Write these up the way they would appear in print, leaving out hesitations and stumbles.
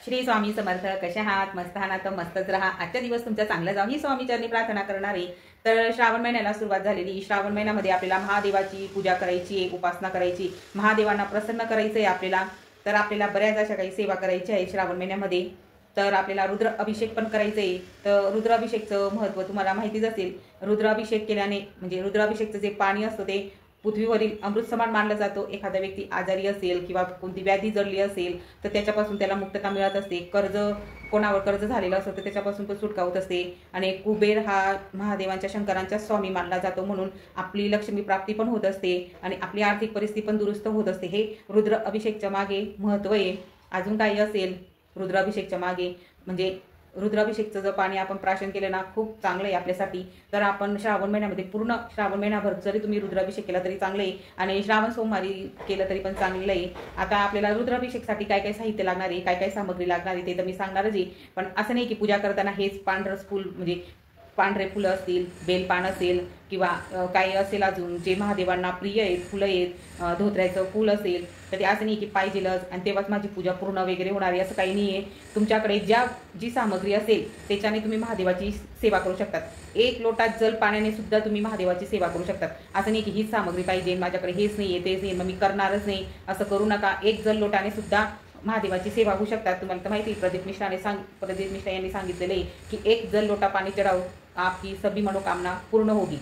श्री स्वामी समर्थ. कसे आहात? मस्त आहात तर मस्तच राहा. आजचा दिवस तुमचा चांगला जाऊ ही स्वामी चरणी प्रार्थना करणार आहे. तर श्रावण महिन्याला सुरुवात झालेली. श्रावण महिन्यामध्ये आपल्याला महादेवाची पूजा करायची, उपासना करायची, महादेवांना प्रसन्न करायचं आहे आपल्याला. तर आपल्याला बऱ्याच अशा काही सेवा करायची आहे श्रावण महिन्यामध्ये. तर आपल्याला रुद्र अभिषेक पण करायचं आहे. तर रुद्राभिषेकचं महत्त्व तुम्हाला माहितीच असेल. रुद्राभिषेक केल्याने म्हणजे रुद्राभिषेकचं जे पाणी असतं ते पृथ्वीवरील अमृत समान मानला जातो. एखादा व्यक्ती आजारी असेल किंवा कोणती व्याधी जडली असेल तर त्याच्यापासून त्याला मुक्तता मिळत असते. कोणावर कर्ज झालेलं असतं तर त्याच्यापासून पण सुटका होत असते. आणि कुबेर हा महादेवांच्या शंकरांच्या स्वामी मानला जातो, म्हणून आपली लक्ष्मी प्राप्ती पण होत असते आणि आपली आर्थिक परिस्थिती पण दुरुस्त होत असते. हे रुद्र अभिषेकच्या मागे महत्त्व आहे. अजून काही असेल रुद्राभिषेकच्या मागे म्हणजे रुद्राभिषेकचं जर पाणी आपण प्राशन केलं ना खूप चांगलं आहे आपल्यासाठी. तर आपण श्रावण महिन्यामध्ये पूर्ण श्रावण महिनाभर जरी तुम्ही रुद्राभिषेक केला तरी चांगलं आहे आणि श्रावण सोमवारी केलं तरी पण चांगलं आहे. आता आपल्याला रुद्राभिषेकसाठी काय काय साहित्य लागणार आहे, काय काय सामग्री लागणार आहे ते तर मी सांगणारच आहे. पण असं नाही की पूजा करताना हेच पांढरस फूल म्हणजे पांढरे फुलं असतील, बेलपान असेल किंवा काही असेल अजून जे महादेवांना प्रिय आहेत, फुलं आहेत, धोत्र्याचं फूल असेल तर ते असं नाही की पाहिजेलच आणि तेव्हाच माझी पूजा पूर्ण वगैरे होणार आहे, असं काही नाही आहे. तुमच्याकडे जी सामग्री असेल त्याच्याने तुम्ही महादेवाची सेवा करू शकतात. 1 लोटा जल पाण्याने सुद्धा तुम्ही महादेवाची सेवा करू शकतात. असं नाही की हीच सामग्री पाहिजे, माझ्याकडे हेच नाही आहे, तेच नाही, मग मी करणारच नाही, असं करू नका. 1 जल लोटाने सुद्धा महादेवाची सेवा होऊ शकतात. तुम्हाला तर माहिती प्रदीप मिश्रा यांनी सांगितलेलं आहे की 1 जल लोटा पाणी चढावं आपकी सभी मनोकामना पूर्ण होगी.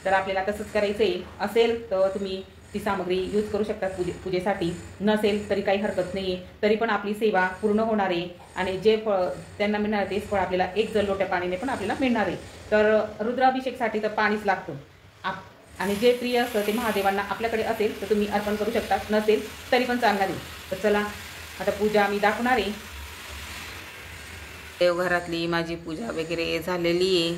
तर आपल्याला तसंच करायचं आहे. असेल तर तुम्ही ती सामग्री यूज करू शकता पूजेसाठी, नसेल तरी काही हरकत नाही आहे, तरी पण आपली सेवा पूर्ण होणार आहे आणि जे फळ त्यांना मिळणार तेच फळ आपल्याला 1 जल लोट्या पाणीने पण आपल्याला मिळणार आहे. तर रुद्राभिषेकसाठी तर पाणीच लागतं आणि जे प्रिय असतं ते महादेवांना आपल्याकडे असेल तर तुम्ही अर्पण करू शकता, नसेल तरी पण चालणार आहे. तर चला आता पूजा मी दाखवणार आहे. देवघरातली माझी पूजा वगैरे झालेली आहे,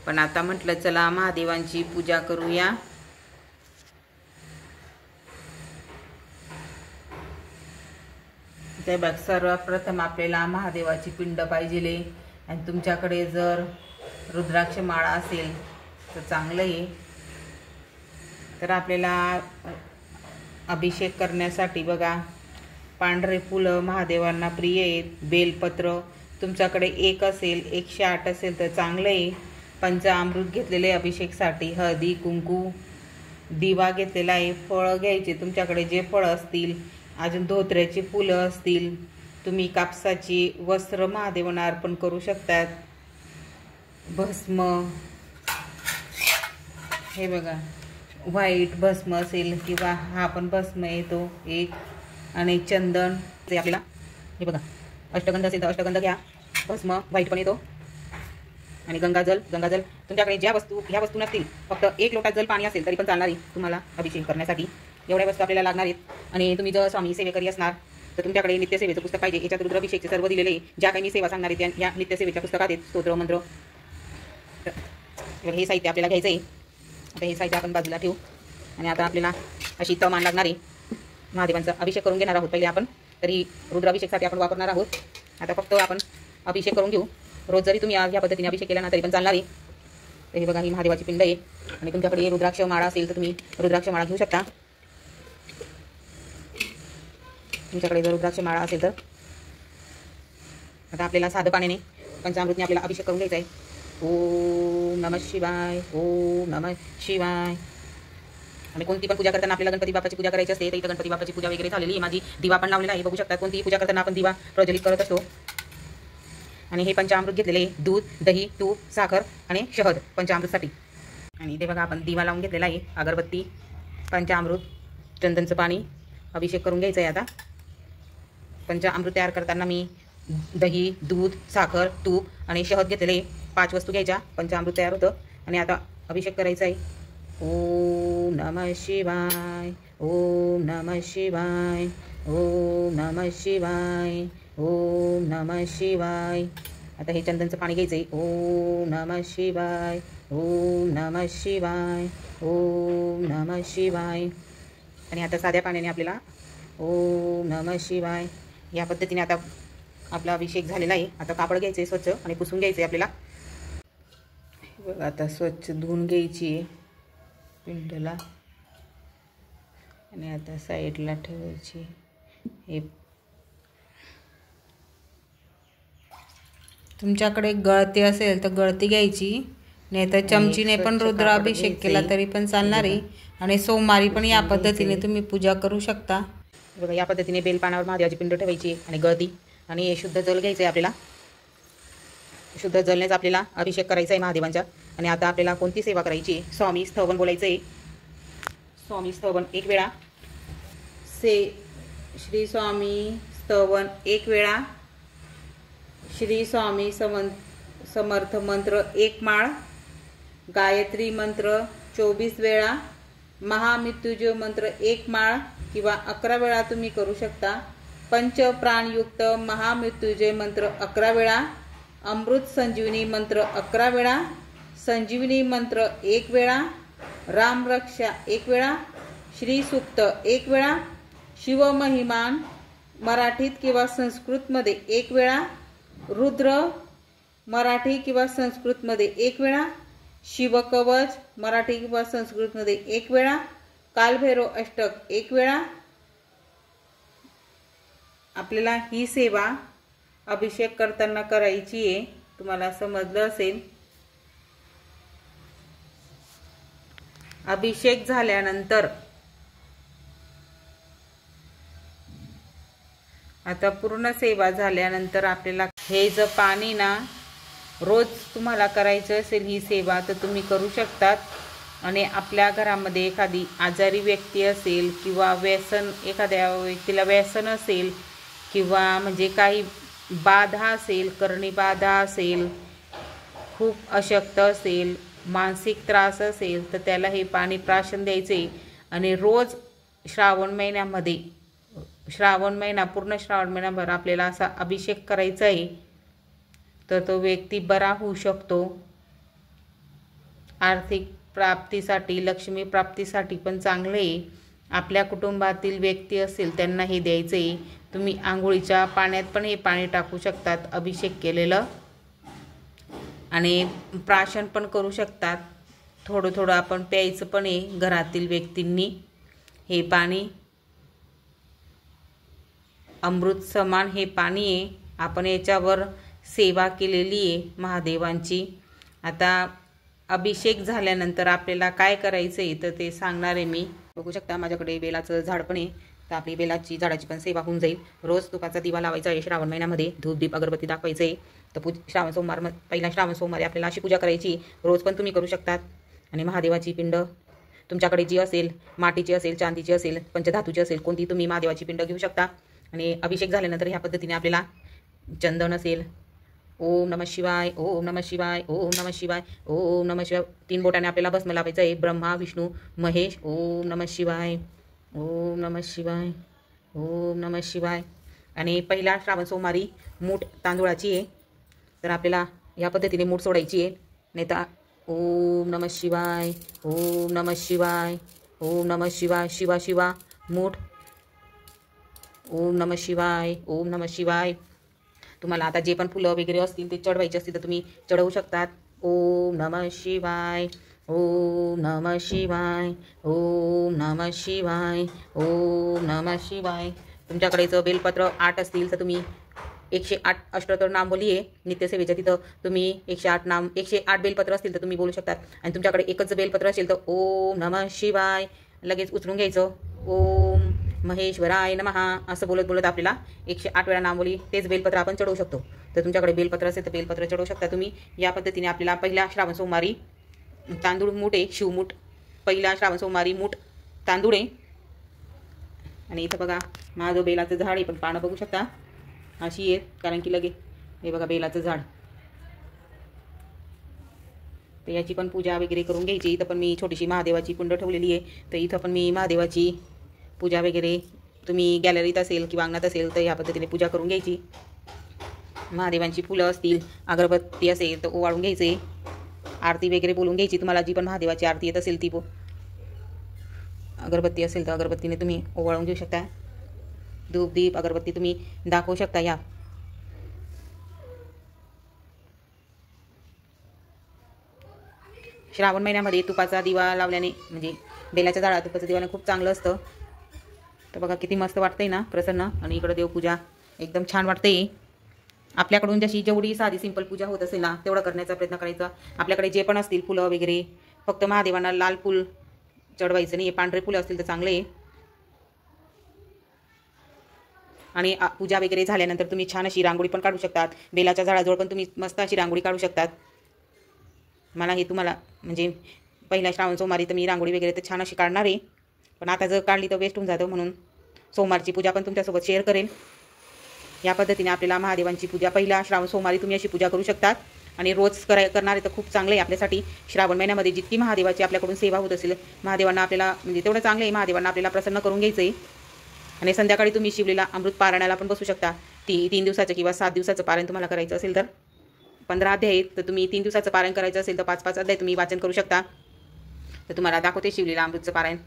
पण आता म्हटलं चला महादेवांची पूजा करूया. ते बघ, सर्वप्रथम आपल्याला महादेवाची पिंड पाहिजे आणि तुमच्याकडे जर रुद्राक्ष माळा असेल तर चांगलं आहे. तर आपल्याला अभिषेक करण्यासाठी बघा पांढरे फुलं महादेवांना प्रिय आहेत, बेलपत्र तुमच्याकडे 1 असेल, 108 असेल तर चांगलं आहे. पंचामृत घेतलेले अभिषेकसाठी, हळदी कुंकू, दिवा घेतलेला आहे. फळं घ्यायचे तुमच्याकडे जे फळं असतील, अजून धोत्र्याची फुलं असतील, तुम्ही कापसाची वस्त्र महादेवांना अर्पण करू शकतात. भस्म हे बघा व्हाईट भस्म असेल किंवा हा पण भस्म येतो 1 आणि चंदन ते आपल्याला हे बघा अष्टगंध असेल तर अष्टगंध घ्या. भस्म व्हाईट पण येतो आणि गंगाजल तुमच्याकडे ह्या वस्तू नसतील, फक्त 1 लोटा जल पाणी असेल तरी पण चालणार आहे तुम्हाला अभिषेक करण्यासाठी. एवढ्या वस्तू आपल्याला लागणार आहेत. आणि तुम्ही जर स्वामी सेवेकरी असणार तर तुमच्याकडे नित्यसेवेचं पुस्तक पाहिजे. याच्यात रुद्राभिषेकचे सर्व दिलेले आहे. ज्या काही मी सेवा सांगणार आहे त्या नित्यसेवेच्या पुस्तकात आहेत, स्तोत्र मंत्र. हे साहित्य आपल्याला घ्यायचं आहे. आता हे साहित्य आपण बाजूला ठेवू आणि आता आपल्याला अशी तमान लागणार आहे. महादेवांचा अभिषेक करून घेणार आहोत पहिले आपण. तरी रुद्राभिषेकसाठी आपण वापरणार आहोत. आता फक्त आपण अभिषेक करून घेऊ. रोज जरी तुम्ही आज ह्या पद्धतीने अभिषेक केला ना तरी पण चालणार आहे. तर हे बघा ही महादेवाची पिंड आहे आणि तुमच्याकडे रुद्राक्ष माळा असेल तर तुम्ही रुद्राक्ष माळा घेऊ शकता. तुमच्याकडे जर रुद्राक्ष माळा असेल तर आता आपल्याला साधं पाण्याने पंचामृतने आपल्याला अभिषेक करून घ्यायचा आहे. ओम नमः शिवाय, ओम नमः शिवाय. आणि कोणती पण पूजा करताना आपल्याला गणपती बाप्पाची पूजा करायची असते. तर इथं गणपती बाप्पाची पूजा वगैरे झालेली आहे. माझी दिवा पण लावलेला आहे, बघू शकता. कोणतीही पूजा करताना आपण दिवा प्रज्वलित करत असतो. आणि हे पंचामृत घेतलेले आहे, दूध, दही, तूप, साखर आणि शहद पंचामृतसाठी. आणि इथे बघा आपण दिवा लावून घेतलेला आहे, अगरबत्ती, पंचामृत, चंदनचं पाणी, अभिषेक करून घ्यायचं आहे. आता पंचामृत तयार करताना मी दही, दूध, साखर, तूप आणि शहद घेतलेले 5 वस्तू घ्यायच्या. पंचामृत तयार होतं आणि आता अभिषेक करायचा आहे. ओम नमः शिवाय, ओम नमः शिवाय, ओम नमः शिवाय, ओम नमः शिवाय. आता हे चंदनचं पाणी घ्यायचं आहे. ओम नमः शिवाय, ओम नमः शिवाय, ओम नमः शिवाय. आणि आता साध्या पाण्याने आपल्याला ओम नमः शिवाय या पद्धतीने आता आपला अभिषेक झालेला आहे. आता कापड घ्यायचं आहे स्वच्छ आणि पुसून घ्यायचं आहे आपल्याला. बघा आता स्वच्छ धुवून घ्यायची आहे पिंडला आणि आता साईडला ठेवायची. हे तुमच्याकडे गळती असेल तर गळती घ्यायची, नाही तर चमचीने पण रुद्राभिषेक केला तरी पण चालणार आहे. आणि सोमवारी पण या पद्धतीने तुम्ही पूजा करू शकता. बघा या पद्धतीने बेलपानावर महादेवाची पिंड ठेवायची आणि गळती आणि शुद्ध जल घ्यायचं आहे आपल्याला. शुद्ध जलनेच आपल्याला अभिषेक करायचा आहे महादेवांचा. आणि आता आपल्याला कोणती सेवा करायची आहे? स्वामी स्तवन बोलायचं आहे. स्वामी स्तवन एक वेळा, श्री स्वामी स्तवन एक वेळा, श्री स्वामी समर्थ मंत्र एक माळ, गायत्री मंत्र 24 वेळा, महामृत्युंजय मंत्र एक माळ किंवा 11 वेळा तुम्ही करू शकता. पंचप्राणयुक्त महामृत्युंजय मंत्र 11 वेळा, अमृत संजीवनी मंत्र 11 वेळा, संजीवनी मंत्र 1 वेळा, रामरक्षा 1 वेळा, श्री सूक्त 1 वेळा, शिवमहिमान मराठीत किंवा संस्कृतमध्ये 1 वेळा, रुद्र मराठी किंवा संस्कृतमध्ये 1 वेळा, शिवकवच मराठी किंवा संस्कृतमध्ये 1 वेळा, कालभैरव अष्टक 1 वेळा. आपल्याला ही सेवा अभिषेक करताना करायची आहे. तुम्हाला समजलं असेल. अभिषेक झाल्यानंतर आता पूर्ण सेवा झाल्यानंतर आपल्याला हे जर पाणी ना रोज तुम्हाला करायचं असेल ही सेवा तर तुम्ही करू शकतात. आणि आपल्या घरामध्ये एखादी आजारी व्यक्ती असेल किंवा व्यसन, एखाद्या व्यक्तीला व्यसन असेल किंवा म्हणजे काही बाधा असेल, करणी बाधा असेल, खूप अशक्त असेल, मानसिक त्रास असेल तर त्याला हे पाणी प्राशन द्यायचे. आणि रोज श्रावण महिन्यामध्ये पूर्ण श्रावण महिनाभर आपल्याला असा अभिषेक करायचा आहे तर तो व्यक्ती बरा होऊ शकतो. आर्थिक प्राप्तीसाठी, लक्ष्मी प्राप्तीसाठी पण चांगलं आहे. आपल्या कुटुंबातील व्यक्ती असेल त्यांना हे द्यायचं आहे. तुम्ही आंघोळीच्या पाण्यात पण हे पाणी टाकू शकतात अभिषेक केलेलं. आणि प्राशन पण करू शकतात. थोडं थोडं आपण प्यायचं पण आहे घरातील व्यक्तींनी. हे पाणी अमृत समान हे पाणी आहे. आपण याच्यावर सेवा केलेली आहे महादेवांची. आता अभिषेक झाल्यानंतर आपल्याला काय करायचं आहे तर ते सांगणार आहे मी. बघू शकता माझ्याकडे बेलाचं झाड पण आहे. तर आपली बेलाची झाडाची पण सेवा होऊन जाईल. रोज तुपाचा दिवा लावायचा आहे श्रावण महिन्यामध्ये. धूप दीप अगरबत्ती दाखवायचं आहे. तर श्रावण सोमवार पहिला श्रावण सोमवारी आपल्याला अशी पूजा करायची. रोज पण तुम्ही करू शकतात. आणि महादेवाची पिंड तुमच्याकडे जी असेल, मातीची असेल, चांदीची असेल, पंचधातूची असेल, कोणती तुम्ही महादेवाची पिंड घेऊ शकता. आणि अभिषेक झाल्यानंतर ह्या पद्धतीने आपल्याला चंदन असेल, ओम नमः शिवाय, ओम नमः शिवाय, ओम नमः शिवाय, ओम नमः शिवाय 3 बोटाने आपल्याला भस्म लावायचं आहे. ब्रह्मा विष्णू महेश, ओम नमः शिवाय, ओम नमः शिवाय, ओम नमः शिवाय. आणि पहिला श्रावण सोमवारी मूठ तांदूळाची आहे तर आपल्याला या पद्धतीने मूठ सोडायची आहे. नाही तर ओम नमः शिवाय, ओम नमः शिवाय, ओम नमः शिवाय, शिवा शिवा मूठ, ओम नमः शिवाय, ओम नमः शिवाय. तुम्हाला आता जे पण फुलं वगैरे असतील ते चढवायचे असतील तर तुम्ही चढवू शकतात. ओम नमः शिवाय, ओम नमः शिवाय, ओम नमः शिवाय, ओम नमः शिवाय. तुमच्याकडे जर बेलपत्र 8 असतील तर तुम्ही 108 अष्टोत्तर नामवली आहे नित्यसेवेच्या. तिथं तुम्ही 108 बेलपत्र असतील तर तुम्ही बोलू शकतात. आणि तुमच्याकडे एकच बेलपत्र असेल तर ओम नमः शिवाय लगेच उचलून घ्यायचं. ओम महेश्वराय नमः असं बोलत बोलत आपल्याला 108 वेळा नामवली तेच बेलपत्र आपण चढवू शकतो. तर तुमच्याकडे बेलपत्र असेल तर बेलपत्र चढवू शकता तुम्ही. या पद्धतीने आपल्याला पहिल्या श्रावण सोमवारी तांदूळ मूठ आहे, शिवमूठ. पहिला श्रावण सोमवारी मूठ तांदूळ आहे. आणि इथं बघा माझं बेलाचं झाड आहे पण पानं बघू शकता अशी आहेत कारण की लगे हे बघा बेलाचं झाड. तर याची पण पूजा वगैरे करून घ्यायची. इथं पण मी छोटीशी महादेवाची कुंड ठेवलेली आहे. तर इथं पण मी महादेवाची पूजा वगैरे तुम्ही गॅलरीत असेल किंवा अंगणात असेल तर ह्या पद्धतीने पूजा करून घ्यायची. महादेवांची फुलं असतील, अगरबत्ती असेल तर ओवाळून घ्यायचे. आरती वगैरे बोलून घ्यायची. तुम्हाला जी पण महादेवाची आरती येत असेल ती अगरबत्ती असेल तर अगरबत्तीने तुम्ही ओवाळून घेऊ शकता. धूप दीप अगरबत्ती तुम्ही दाखवू शकता. या श्रावण महिन्यामध्ये तुपाचा दिवा लावल्याने म्हणजे बेलाच्या झाडात तुपाचा दिवाने खूप चांगलं असतं. तर बघा किती मस्त वाटतंय ना, प्रसन्न. आणि इकडं देवपूजा एकदम छान वाटते. आपल्याकडून जशी जेवढी साधी सिंपल पूजा होत असेल ना तेवढं करण्याचा प्रयत्न करायचा. आपल्याकडे जे पण असतील फुलं वगैरे, फक्त महादेवांना लाल फुल चढवायचं नाही, पांढरे फुलं असतील तर चांगले आहे. आणि पूजा वगैरे झाल्यानंतर तुम्ही छान अशी रांगोळी पण काढू शकतात. बेलाच्या झाडाजवळ पण तुम्ही मस्त अशी रांगोळी काढू शकतात. मला हे तुम्हाला म्हणजे पहिल्या श्रावण सोमवारी तर मी रांगोळी वगैरे तर छान अशी काढणार आहे, पण आता जर काढली तर वेस्ट होऊन जातं, म्हणून सोमवारची पूजा पण तुमच्यासोबत शेअर करेन. या पद्धतीने आपल्याला महादेवांची पूजा पहिल्या श्रावण सोमवारी तुम्ही अशी पूजा करू शकतात. आणि रोज करणारे तर खूप चांगलं आहे आपल्यासाठी. श्रावण महिन्यामध्ये जितकी महादेवाची आपल्याकडून सेवा होत असेल, महादेवांना आपल्याला म्हणजे तेवढं चांगलं आहे. महादेवांना आपल्याला प्रसन्न करून घ्यायचं आहे. आणि संध्याकाळी तुम्ही शिवलीला अमृत पारायणाला पण बसू शकता. 3 दिवसाचं किंवा 7 दिवसाचं पारायण तुम्हाला करायचं असेल तर 15 अध्याय आहेत, तर तुम्ही 3 दिवसाचं पारायण करायचं असेल तर 5-5 अध्याय तुम्ही वाचन करू शकता. तर तुम्हाला दाखवते शिवलीला अमृतचं पारायण.